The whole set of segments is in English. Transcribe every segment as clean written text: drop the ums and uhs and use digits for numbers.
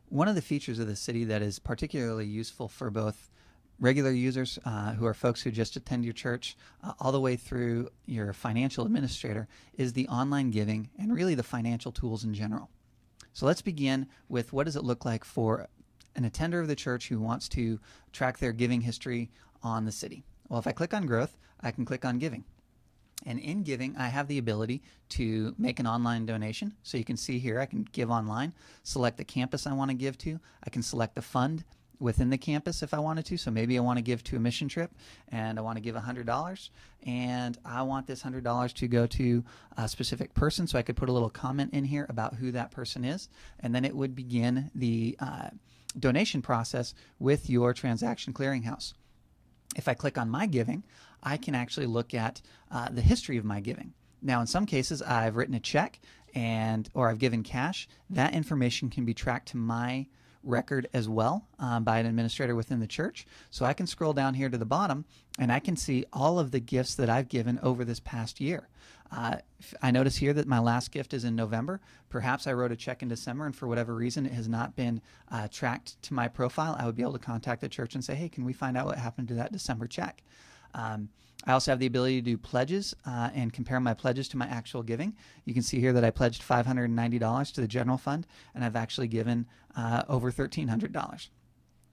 One of the features of the city that is particularly useful for both regular users who are folks who just attend your church all the way through your financial administrator is the online giving and really the financial tools in general. So let's begin with what does it look like for an attender of the church who wants to track their giving history on the city. Well, if I click on growth, I can click on giving. And in giving, I have the ability to make an online donation. So you can see here, I can give online, select the campus I want to give to. I can select the fund within the campus if I wanted to. So maybe I want to give to a mission trip and I want to give $100 and I want this $100 to go to a specific person. So I could put a little comment in here about who that person is, and then it would begin the donation process with your transaction clearinghouse. If I click on my giving, I can actually look at the history of my giving. Now, in some cases, I've written a check or I've given cash. That information can be tracked to my record as well by an administrator within the church. So I can scroll down here to the bottom and I can see all of the gifts that I've given over this past year. I notice here that my last gift is in November. Perhaps I wrote a check in December and for whatever reason it has not been tracked to my profile. I would be able to contact the church and say, hey, can we find out what happened to that December check? I also have the ability to do pledges and compare my pledges to my actual giving. You can see here that I pledged $590 to the general fund, and I've actually given over $1,300.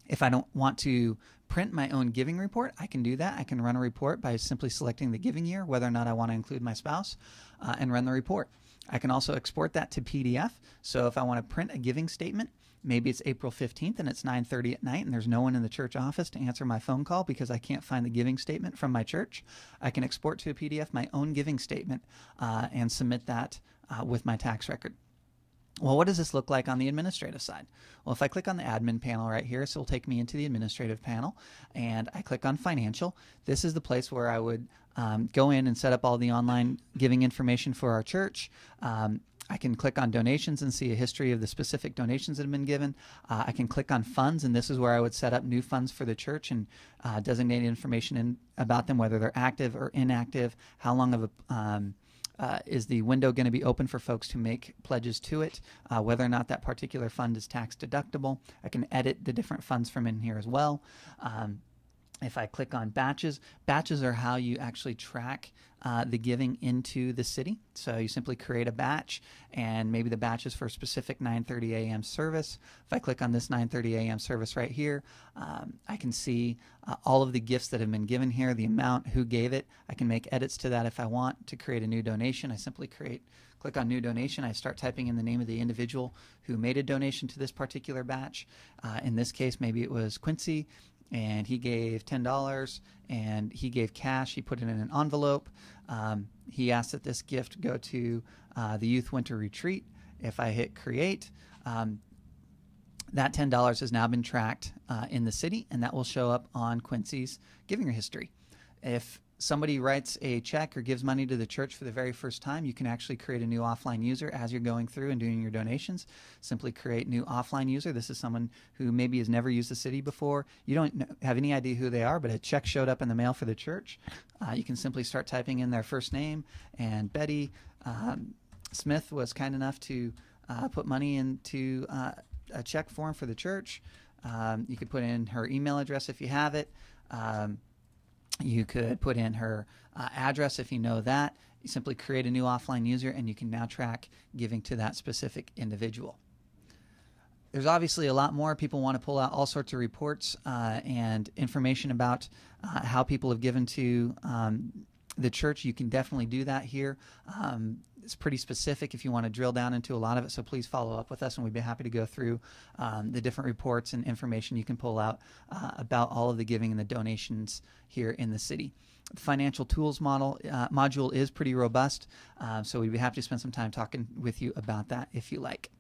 If I don't want to print my own giving report, I can do that. I can run a report by simply selecting the giving year, whether or not I want to include my spouse, and run the report. I can also export that to PDF. So if I want to print a giving statement, maybe it's April 15th and it's 9:30 at night and there's no one in the church office to answer my phone call because I can't find the giving statement from my church, I can export to a PDF my own giving statement and submit that with my tax record. Well, what does this look like on the administrative side? Well, if I click on the admin panel right here, so it'll take me into the administrative panel, and I click on financial. This is the place where I would go in and set up all the online giving information for our church. I can click on donations and see a history of the specific donations that have been given. I can click on funds, and this is where I would set up new funds for the church and designate information about them, whether they're active or inactive, how long of a is the window going to be open for folks to make pledges to it, whether or not that particular fund is tax deductible. I can edit the different funds from in here as well. If I click on batches, batches are how you actually track the giving into the city. So you simply create a batch, and maybe the batch is for a specific 9:30 a.m. service. If I click on this 9:30 a.m. service right here, I can see all of the gifts that have been given here, the amount, who gave it. I can make edits to that if I want to create a new donation. I simply click on new donation. I start typing in the name of the individual who made a donation to this particular batch. In this case, maybe it was Quincy, and he gave $10 and he gave cash. He put it in an envelope. He asked that this gift go to the Youth Winter Retreat. If I hit create, that $10 has now been tracked in the city, and that will show up on Quincy's giving history. If somebody writes a check or gives money to the church for the very first time, you can actually create a new offline user as you're going through and doing your donations. Simply create new offline user. This is someone who maybe has never used the city before. You don't have any idea who they are, but a check showed up in the mail for the church. You can simply start typing in their first name, and Betty Smith was kind enough to put money into a check form for the church. You could put in her email address if you have it. You could put in her address if you know that. You simply create a new offline user, and you can now track giving to that specific individual. There's obviously a lot more. People want to pull out all sorts of reports and information about how people have given to the church. You can definitely do that here. It's pretty specific if you want to drill down into a lot of it, so please follow up with us, and we'd be happy to go through the different reports and information you can pull out about all of the giving and the donations here in the city. The financial tools module is pretty robust, so we'd be happy to spend some time talking with you about that if you like.